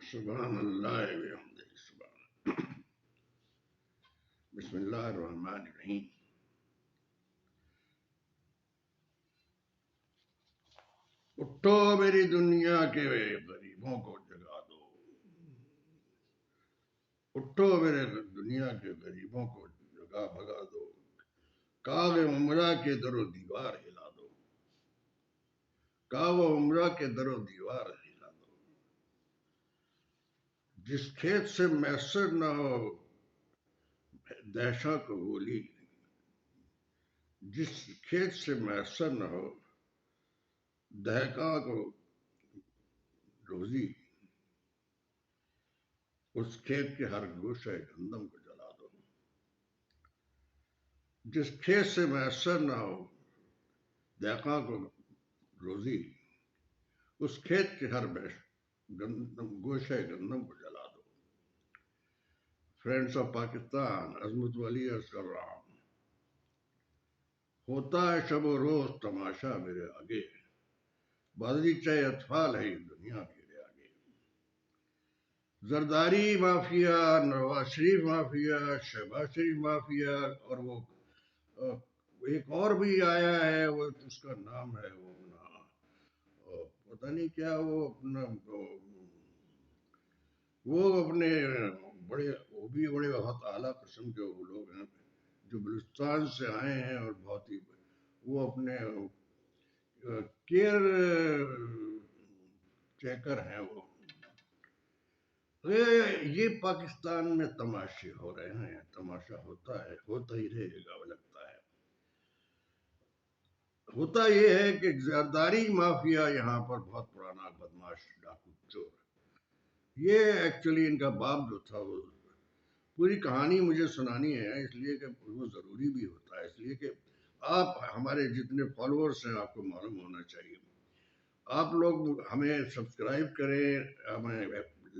سبحان اللہ وبحمدہ سبحان بسم اللہ الرحمن الرحیم۔ اٹھو میری دنیا کے غریبوں کو جگا دو، اٹھو میرے دنیا کے غریبوں کو جگا بھگا دو، کاغ عمرہ کے در و دیوار ہلا دو، کاغ عمرہ کے در و دیوار ہلا دو۔ جس کھیت سے میسر نہ ہو دہشا کو ہولی، جس کھیت سے میسر نہ ہو دہقاں کو روزی، اس کھیت کے ہر گوشہ گندم کو جلا دو۔ جس کھیت سے میسر نہ ہو دہقاں کو روزی، اس کھیت کے ہر گوشہ گندم کو جلا دو۔ فرینڈس آف پاکستان، عظمت والی عرض کر رہا ہوں، ہوتا ہے شب و روز تماشا میرے آگے، بازیچہ اطفال ہے یہ دنیا میرے آگے۔ زرداری مافیا، نواز شریف مافیا، شہباز شریف مافیا، اور وہ ایک اور بھی آیا ہے، وہ اس کا نام ہے وہ پتہ نہیں کیا، وہ اپنے وہ بھی بڑے بہت اعلیٰ قسم کے وہ لوگ ہیں جو بلوچستان سے آئے ہیں، اور بہت ہی وہ اپنے کیئر چیکر ہیں وہ۔ یہ پاکستان میں تماشے ہو رہے ہیں، تماشا ہوتا ہے، ہوتا ہی رہے گا لگتا ہے۔ ہوتا یہ ہے کہ زرداری مافیا یہاں پر بہت پرانا بدماش ڈاکو چور، یہ ایکچولی ان کا باپ جو تھا، وہ پوری کہانی مجھے سنانی ہے اس لیے کہ وہ ضروری بھی ہوتا ہے، اس لیے کہ آپ ہمارے جتنے فالوورس ہیں آپ کو معلوم ہونا چاہیے۔ آپ لوگ ہمیں سبسکرائب کریں، ہمیں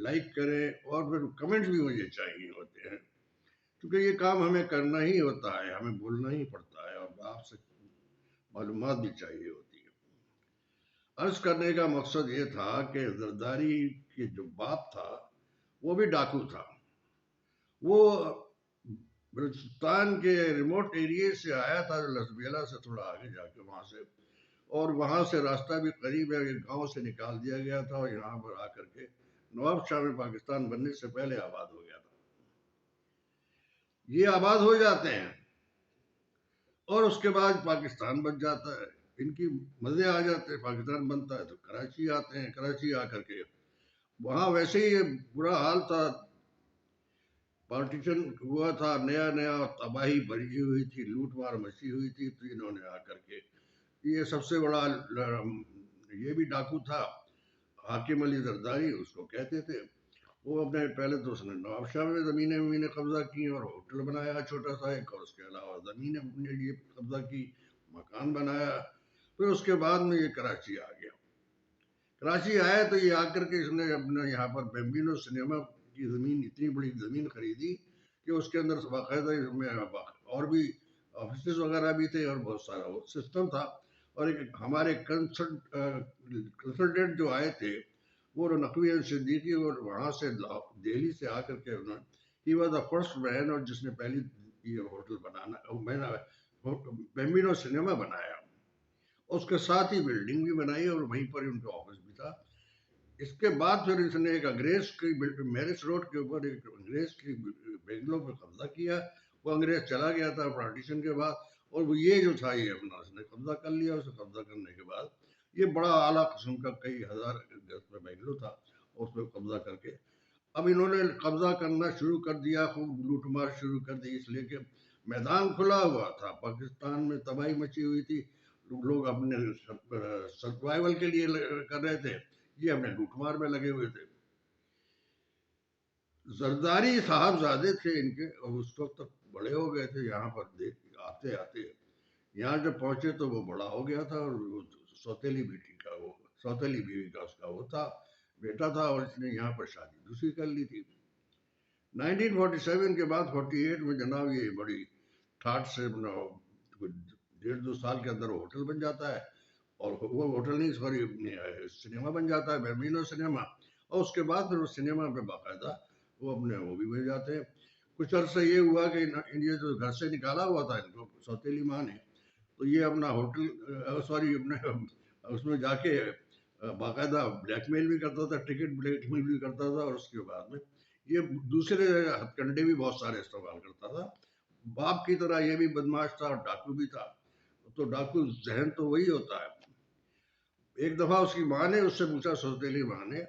لائک کریں، اور پھر کمنٹس بھی مجھے چاہیے ہوتے ہیں، کیونکہ یہ کام ہمیں کرنا ہی ہوتا ہے، ہمیں بولنا ہی پڑتا ہے، اور آپ سے معلومات بھی چاہیے ہوتی ہے۔ عرض کرنے کا مقصد یہ تھا کہ زرداری کے جو باپ تھا وہ بھی ڈاکو تھا، وہ بلوچستان کے ریموٹ ایریے سے آیا تھا، لسبیلا سے تھوڑا آگے جا کے وہاں سے، اور وہاں سے راستہ بھی قریب ہے، ایک گاؤں سے نکال دیا گیا تھا، اور یہاں پر آ کر کے نواب شاہ میں پاکستان بننے سے پہلے آباد ہو گیا تھا۔ یہ آباد ہو جاتے ہیں اور اس کے بعد پاکستان بن جاتا ہے، ان کی مزے آ جاتے ہیں، پاکستان بنتا ہے تو کراچی آتے ہیں، کراچی آ کر کے وہاں ویسے ہی برا حال تھا، پارٹیشن ہوا تھا، نیا نیا تباہی بھری ہوئی تھی، لوٹ مار مچی ہوئی تھی، تو انہوں نے آ کر کے یہ سب سے بڑا یہ بھی ڈاکو تھا حاکم علی زرداری اس کو کہتے تھے، وہ اپنے پہلے تو اس نے نواب شاہ میں زمینیں قبضہ کی اور ہوٹل بنایا چھوٹا سا ایک، اور اس کے علاوہ زمینیں اپنے لیے قبضہ کی، مکان بنایا، پھر اس کے بعد میں یہ کراچی آ گیا۔ کراچی آیا تو یہ آ کر کے اس نے اپنا یہاں پر بیمبینو سنیما کی زمین، اتنی بڑی زمین خریدی کہ اس کے اندر باقاعدہ اور بھی آفیسز وغیرہ بھی تھے، اور بہت سارا وہ سسٹم تھا، اور ایک ہمارے کنسلٹنٹ جو آئے تھے وہ نقوی صدیقی، اور وہاں سے دہلی سے آ کر کے انہوں نے ہی واز دا فرسٹ مین، اور جس نے پہلی یہ ہوٹل بنانا بیمبینو سنیما بنایا، اس کے ساتھ ہی بلڈنگ بھی بنائی، اور وہیں پر ان کا آفس بھی تھا۔ اس کے بعد پھر اس نے ایک انگریز کی میرس روڈ کے اوپر ایک انگریز کی بنگلو پہ قبضہ کیا، وہ انگریز چلا گیا تھا پارٹیشن کے بعد، اور وہ یہ جو تھا یہ اپنا اس نے قبضہ کر لیا۔ اسے قبضہ کرنے کے بعد یہ بڑا اعلیٰ قسم کا کئی ہزار گز پہ بنگلو تھا، اس پہ قبضہ کر کے اب انہوں نے قبضہ کرنا شروع کر دیا، خوب لوٹ مار شروع کر دی، اس لیے کہ میدان کھلا ہوا تھا، پاکستان میں تباہی مچی ہوئی تھی، لوگ اپنے سروائیول کے لیے کر رہے تھے، یہ اپنے لوٹ مار میں لگے ہوئے تھے۔ زرداری صاحب زادے تھے ان کے، اور اس وقت تک بڑے ہو گئے تھے، یہاں پر آتے آتے یہاں جب پہنچے تو وہ بڑا ہو گیا تھا، اور سوتیلی بیوی کا اس کا وہ تھا، بیٹا تھا، اور اس نے یہاں پر شادی دوسری کر لی تھی۔ 1947 کے بعد 48 میں جناب یہ بڑی ٹھاٹ سے 1.5-2 سال کے اندر ہوٹل بن جاتا ہے، اور وہ ہوٹل نہیں سوری سنیما بن جاتا ہے، بیمبینو سنیما، اور اس کے بعد پھر وہ سنیما پہ باقاعدہ وہ اپنے وہ بھی بھیج جاتے ہیں. کچھ عرصہ یہ ہوا کہ یہ جو گھر سے نکالا ہوا تھا ان کو سوتیلی ماں نے، تو یہ اپنا ہوٹل سوری اپنے اس میں جا کے باقاعدہ بلیک میل بھی کرتا تھا، ٹکٹ بلیک میل بھی کرتا تھا، اور اس کے بعد میں یہ دوسرے ہتھ کنڈے بھی بہت سارے استعمال کرتا تھا. باپ کی طرح یہ بھی بدماش تھا اور ڈاکو بھی تھا. تو ڈاکو ذہن تو وہی ہوتا ہے. ایک دفعہ اس کی ماں نے اس سے پوچھا، سوتیلی ماں نے،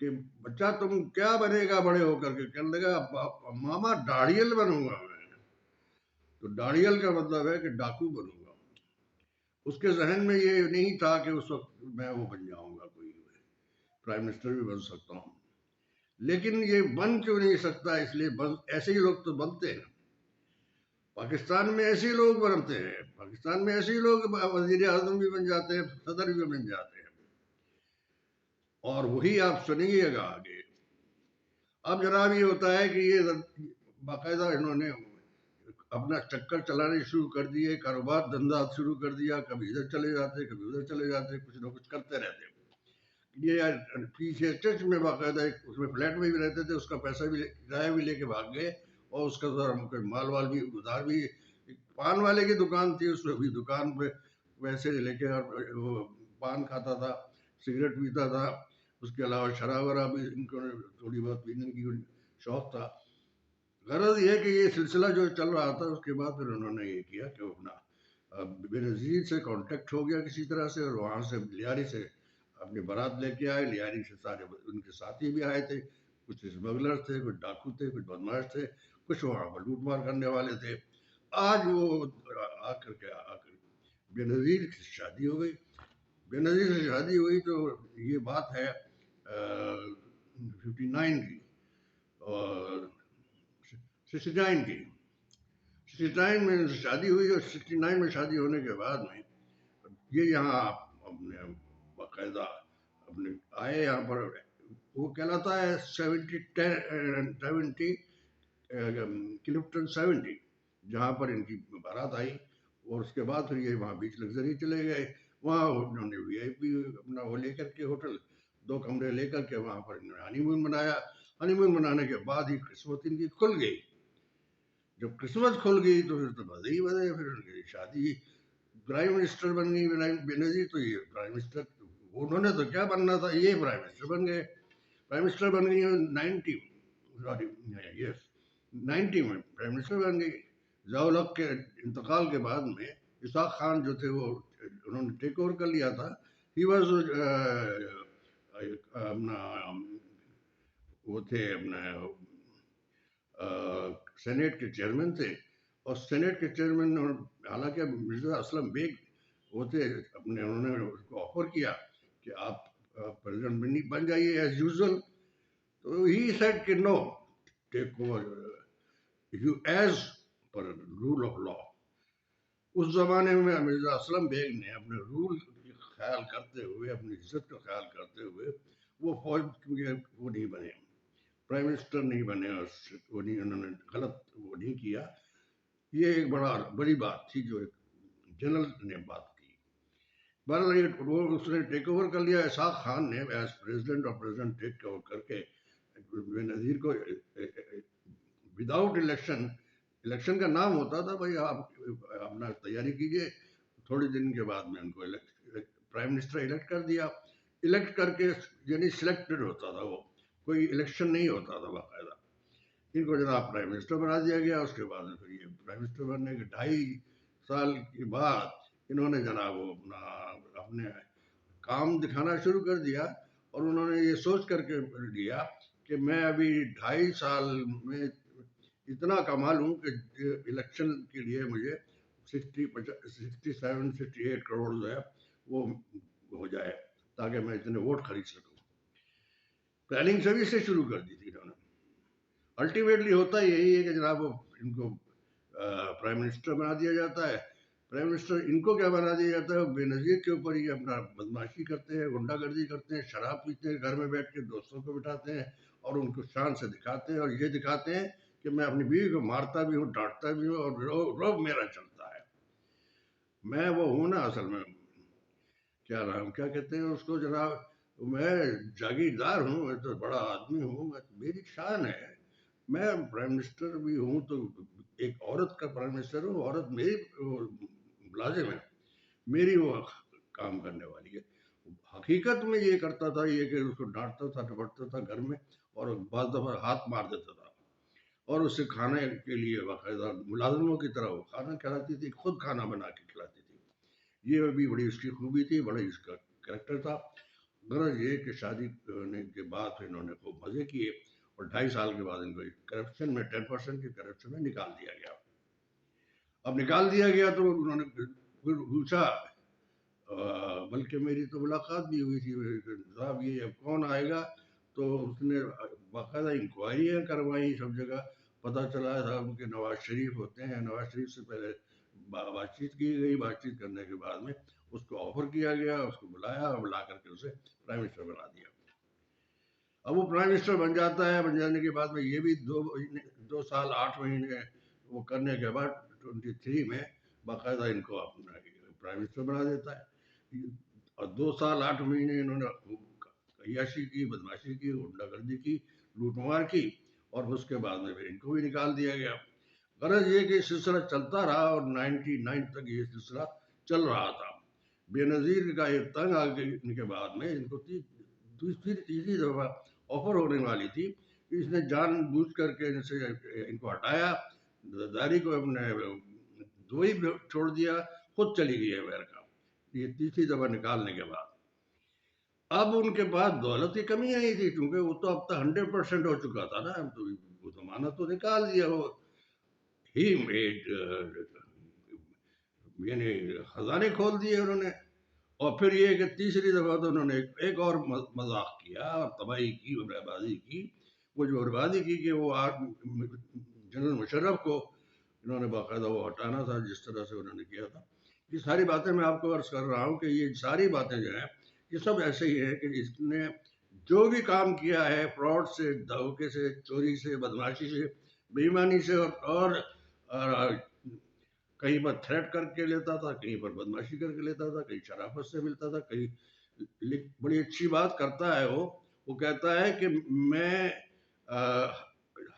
کہ بچہ تم کیا بنے گا بڑے ہو کر کے؟ کہنے لگا ماما ڈاڑیل بنوں گا میں. تو ڈاڑیل کا مطلب ہے کہ ڈاکو بنوں گا. اس کے ذہن میں یہ نہیں تھا کہ اس وقت میں وہ بن جاؤں گا، کوئی پرائم منسٹر بھی بن سکتا ہوں. لیکن یہ بن کیوں نہیں سکتا؟ اس لیے ایسے ہی لوگ تو بنتے ہیں. پاکستان میں ایسے ہی لوگ بنتے ہیں، پاکستان میں ایسے ہی لوگ وزیر اعظم بھی بن جاتے ہیں، صدر بھی بن جاتے ہیں. اور وہی آپ سنیے گا آگے. اب جناب یہ ہوتا ہے کہ یہ باقاعدہ انہوں نے اپنا چکر چلانے شروع کر دیے، کاروبار دھندا شروع کر دیا، کبھی ادھر چلے جاتے کبھی ادھر چلے جاتے، کچھ نہ کچھ کرتے رہتے. یہ پیچھے چرچ میں باقاعدہ اس میں فلیٹ میں بھی رہتے تھے، اس کا پیسہ بھی کرایہ بھی لے کے بھاگ گئے، اور اس کا مال وال بھی ادھار بھی. پان والے کی دکان تھی، اس میں بھی دکان پہ پیسے لے کے وہ پان کھاتا تھا، سگریٹ پیتا تھا. اس کے علاوہ شراب وراب بھی ان کو تھوڑی بہت پینے کی شوق تھا. غرض یہ کہ یہ سلسلہ جو چل رہا تھا، اس کے بعد پھر انہوں نے یہ کیا کہ اپنا بے نظیر سے کانٹیکٹ ہو گیا کسی طرح سے، اور وہاں سے لیاری سے اپنی بارات لے کے آئے. لیاری سے سارے ان کے ساتھی بھی آئے تھے، کچھ اسمگلر تھے، کچھ ڈاکو تھے، کچھ بدماش تھے، کچھ وہاں پر لوٹ مار کرنے والے تھے. آج وہ آ کر بے نظیر کی شادی ہو گئی. بے نظیر سے شادی ہوئی تو یہ بات ہے 59 کی اور 69 کی. 69 میں شادی ہوئی، اور 69 میں شادی ہونے کے بعد میں یہ یہاں اپنے باقاعدہ اپنے آئے یہاں پر. وہ کہلاتا ہے 70 کلپٹن 70، جہاں پر ان کی بارات آئی. اور اس کے بعد پھر یہ وہاں بیچ لگژری چلے گئے. وہاں انہوں نے وی آئی پی اپنا وہ لے کر کے ہوٹل 2 کمرے لے کر کے وہاں پر انہوں نے ہنی مون منایا. ہنی مون منانے کے بعد ہی قسمت ان کی کھل گئی. جب قسمت کھل گئی تو پھر تو مزے ہی بدلے. پھر ان کی شادی پرائم منسٹر بن گئی بے نظیر. تو یہ پرائم منسٹر انہوں نے تو کیا بننا تھا، یہ پرائم منسٹر بن گئے. پرائم منسٹر بن گئی 90 میں پرائم منسٹر بن گئی. ضیاء الحق کے انتقال کے بعد میں اسحاق خان جو تھے وہ انہوں نے ٹیک اوور کر لیا تھا. ہی واز اپنا وہ تھے اپنا سینیٹ کے چیئرمین تھے. اور سینیٹ کے چیئرمین حالانکہ مرزا اسلم بیگ وہ تھے اپنے، انہوں نے اس کو آفر کیا کہ آپ پریزیڈنٹ بن جائیے ایز یوزول. تو ہی سیڈ کہ no, take over you as per rule of law. اس زمانے میں مرزا اسلم بیگ نے اپنے رول کا خیال کرتے ہوئے، اپنی عزت کا خیال کرتے ہوئے وہ فوج وہ نہیں بنے، پرائم منسٹر نہیں بنے، اور وہ نہیں، انہوں نے غلط وہ نہیں کیا. یہ ایک بڑی بات تھی جو ایک جنرل نے بات کی. بہرحال وہ اس نے ٹیک اوور کر لیا. اسحاق خان نے ایز پریزیڈنٹ، اور پریزیڈنٹ ٹیک اوور کر کے بے نظیر کو وداؤٹ الیکشن کا نام ہوتا تھا بھائی آپ اپنا تیاری کیجئے. تھوڑے دن کے بعد میں ان کو پرائم منسٹر الیکٹ کر دیا. الیکٹ کر کے یعنی سلیکٹڈ ہوتا تھا، وہ کوئی الیکشن نہیں ہوتا تھا باقاعدہ. ان کو جناب پرائم منسٹر بنا دیا گیا. اس کے بعد پھر یہ پرائم منسٹر بننے کے 2.5 سال کے بعد انہوں نے جناب وہ اپنے کام دکھانا شروع کر دیا. اور انہوں نے یہ سوچ کر کے لیا کہ میں ابھی 2.5 سال میں اتنا کما لوں کہ الیکشن کے لیے مجھے 67-68 کروڑ جو ہے وہ ہو جائے، تاکہ میں اتنے ووٹ خرید سکوں. پلاننگ سبھی سے شروع کر دی تھی انہوں نے. الٹیمیٹلی ہوتا یہی ہے کہ جناب ان کو پرائم منسٹر بنا دیا جاتا ہے. پرائم منسٹر ان کو کیا بنا دیا جاتا ہے؟ بے نظیر کے اوپر ہی اپنا بدماشی کرتے ہیں، غنڈہ گردی کرتے ہیں، شراب پیتے ہیں، گھر میں بیٹھ کے دوستوں کو بٹھاتے ہیں، اور ان کو شان سے دکھاتے ہیں، اور یہ دکھاتے ہیں کہ میں اپنی بیوی کو مارتا بھی ہوں، ڈانٹتا بھی ہوں، اور روب میرا چلتا ہے. میں وہ ہوں نا اصل میں، کیا کہتے ہیں اس کو جناب، میں جاگیردار ہوں، میں تو بڑا آدمی ہوں، میری شان ہے، میں پرائم منسٹر بھی ہوں تو ایک عورت کا پرائم منسٹر ہوں، عورت میری ملازم ہے، میری وہ کام کرنے والی ہے۔ حقیقت میں یہ کرتا تھا یہ کہ اس کو ڈانٹتا تھا ڈپٹتا تھا گھر میں، اور بعض دفعہ ہاتھ مار دیتا تھا، اور اسے کھانے کے لیے باقاعدہ ملازموں کی طرح وہ کھانا کھلاتی تھی، خود کھانا بنا کے کھلاتی تھی۔ یہ بھی بڑی اس کی خوبی تھی، بڑا اس کا کریکٹر تھا۔ غرض یہ کہ شادی ہونے کے بعد انہوں نے خوب مزے کیے، اور 2.5 سال کے بعد ان کو کرپشن میں 10% کے کرپشن میں نکال دیا گیا۔ اب نکال دیا گیا تو انہوں نے پھر پوچھا، بلکہ میری تو ملاقات بھی ہوئی تھی، صاحب یہ اب کون آئے گا؟ تو اس نے باقاعدہ انکوائریاں کروائیں سب جگہ، پتہ چلا صاحب کہ نواز شریف ہوتے ہیں۔ نواز شریف سے پہلے بات چیت کی گئی، بات چیت کرنے کے بعد میں اس کو آفر کیا گیا، اس کو بلایا اور بلا کر کے اسے پرائم منسٹر بنا دیا۔ اب وہ پرائم منسٹر بن جاتا ہے، بن جانے کے بعد میں یہ بھی 2 سال 8 مہینے وہ کرنے کے بعد 23 میں باقاعدہ ان کو اپنا پرائم منسٹر بنا دیتا ہے۔ اور 2 سال 8 مہینے انہوں نے عیاشی کی، بدماشی کی، غنڈہ گردی کی، لوٹ مار کی، اور اس کے بعد میں پھر ان کو بھی نکال دیا گیا۔ غرض یہ کہ سلسلہ چلتا رہا، اور 99 تک یہ سلسلہ چل رہا تھا۔ بے نظیر کا ایک تنگ آنے کے بعد میں ان کو تیسری دفعہ آفر ہونے والی تھی، اس نے جان بوجھ کر کے ان کو ہٹایا، زرداری کو اپنے دبئی چھوڑ دیا، خود چلی گئی امریکہ، یہ تیسری دفعہ نکالنے کے بعد۔ اب ان کے پاس دولت کی کمی آئی تھی، کیونکہ وہ تو اب تک 100% ہو چکا تھا نا، تو وہ زمانہ تو نکال دیا، وہ ہی میڈ یعنی خزانے کھول دیے انہوں نے۔ اور پھر یہ کہ تیسری دفعہ تو انہوں نے ایک اور مذاق کیا اور تباہی کی اور بربادی کی۔ وہ جو بربادی کی کہ وہ جنرل مشرف کو انہوں نے باقاعدہ وہ ہٹانا تھا، جس طرح سے انہوں نے کیا تھا۔ یہ ساری باتیں میں آپ کو عرض کر رہا ہوں کہ یہ ساری باتیں جو ہیں یہ سب ایسے ہی ہے کہ اس نے جو بھی کام کیا ہے، فراڈ سے، دھوکے سے، چوری سے، بدماشی سے، بے ایمانی سے، اور کہیں پر تھریٹ کر کے لیتا تھا، کہیں پر بدماشی کر کے لیتا تھا، کہیں شرافت سے ملتا تھا، کہیں بڑی اچھی بات کرتا ہے وہ کہتا ہے کہ میں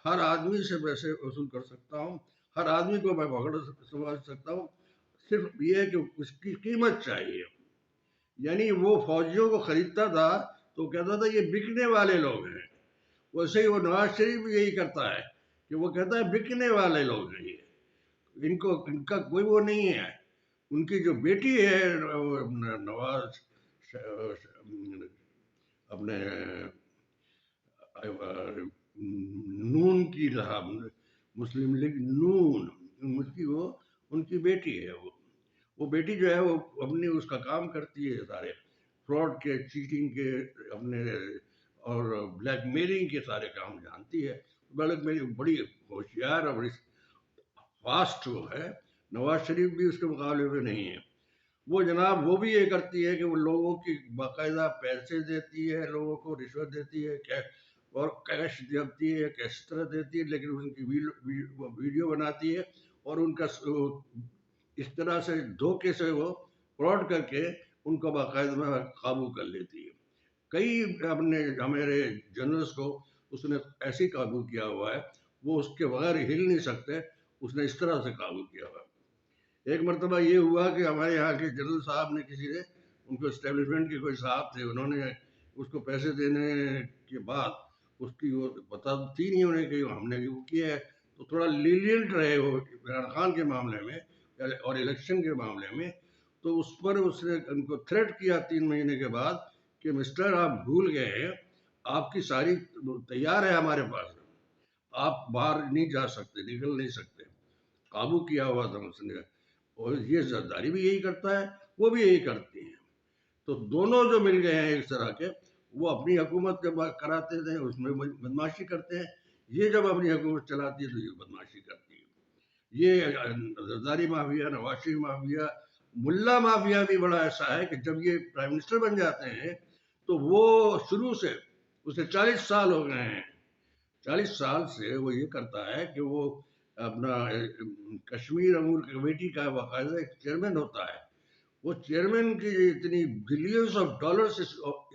ہر آدمی سے پیسے وصول کر سکتا ہوں، ہر آدمی کو میں پکڑ سمجھ سکتا ہوں، صرف یہ ہے کہ اس کی قیمت چاہیے۔ یعنی وہ فوجیوں کو خریدتا تھا تو کہتا تھا یہ بکنے والے لوگ ہیں۔ ویسے ہی وہ نواز شریف بھی یہی کرتا ہے کہ وہ کہتا ہے بکنے والے لوگ ہیں، یہ ان کا کوئی وہ نہیں ہے۔ ان کی جو بیٹی ہے نواز اپنے نون کی صاحب، مسلم لیگ نون، ان کی بیٹی ہے، وہ بیٹی جو ہے وہ اپنی اس کا کام کرتی ہے، سارے فراڈ کے، چیٹنگ کے، اپنے اور بلیک میلنگ کے سارے کام جانتی ہے۔ بلیک میلنگ بڑی ہوشیار اور بڑی فاسٹ وہ ہے، نواز شریف بھی اس کے مقابلے میں نہیں ہے۔ وہ جناب وہ بھی یہ کرتی ہے کہ وہ لوگوں کی باقاعدہ پیسے دیتی ہے، لوگوں کو رشوت دیتی ہے، اور کیش دیتی ہے، کس طرح دیتی ہے، لیکن ان کی ویڈیو بناتی ہے، اور ان کا اس طرح سے دھوکے سے وہ فراڈ کر کے ان کو باقاعدہ قابو کر لیتی ہے۔ کئی اپنے ہمارے جنرلز کو اس نے ایسی قابو کیا ہوا ہے، وہ اس کے بغیر ہل نہیں سکتے، اس نے اس طرح سے قابو کیا ہوا ہے۔ ایک مرتبہ یہ ہوا کہ ہمارے یہاں کے جنرل صاحب نے کسی نے ان کو اسٹیبلشمنٹ کے کوئی صاحب تھے، انہوں نے اس کو پیسے دینے کے بعد اس کی وہ پتہ تھی نہیں انہیں کہ ہم نے وہ کیا ہے، تو تھوڑا لینینٹ رہے وہ عمران خان کے معاملے میں اور الیکشن کے معاملے میں، تو اس پر اس نے ان کو تھریٹ کیا 3 مہینے کے بعد کہ مسٹر آپ بھول گئے ہیں، آپ کی ساری تیار ہے ہمارے پاس، آپ باہر نہیں جا سکتے، نکل نہیں سکتے، قابو کیا ہوا تھا اس نے۔ اور یہ زرداری بھی یہی کرتا ہے، وہ بھی یہی کرتی ہیں، تو دونوں جو مل گئے ہیں اس طرح کے، وہ اپنی حکومت کے بعد کراتے تھے، اس میں بدماشی کرتے ہیں، یہ جب اپنی حکومت چلاتی ہے تو یہ بدماشی کرتی ہے۔ یہ زرداری مافیا، نواز شریف مافیا، ملا مافیا بھی بڑا ایسا ہے کہ جب یہ پرائم منسٹر بن جاتے ہیں تو وہ شروع سے اسے 40 سال ہو گئے ہیں، 40 سال سے وہ یہ کرتا ہے کہ وہ اپنا کشمیر امور کمیٹی کا باقاعدہ ایک چیئرمین ہوتا ہے، وہ چیئرمین کی اتنی بلینس آف ڈالرز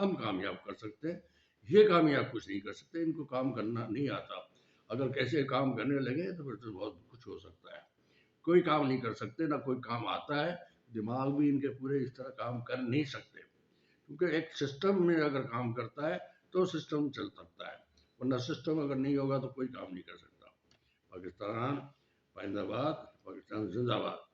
ہم کامیاب کر سکتے ہیں، یہ کامیاب کچھ نہیں کر سکتے، ان کو کام کرنا نہیں آتا۔ اگر کیسے کام کرنے لگے تو پھر تو بہت کچھ ہو سکتا ہے۔ کوئی کام نہیں کر سکتے، نہ کوئی کام آتا ہے، دماغ بھی ان کے پورے اس طرح کام کر نہیں سکتے، کیونکہ ایک سسٹم میں اگر کام کرتا ہے تو سسٹم چل سکتا ہے، ورنہ سسٹم اگر نہیں ہوگا تو کوئی کام نہیں کر سکتا۔ پاکستان پائندہ باد، پاکستان زندہ باد۔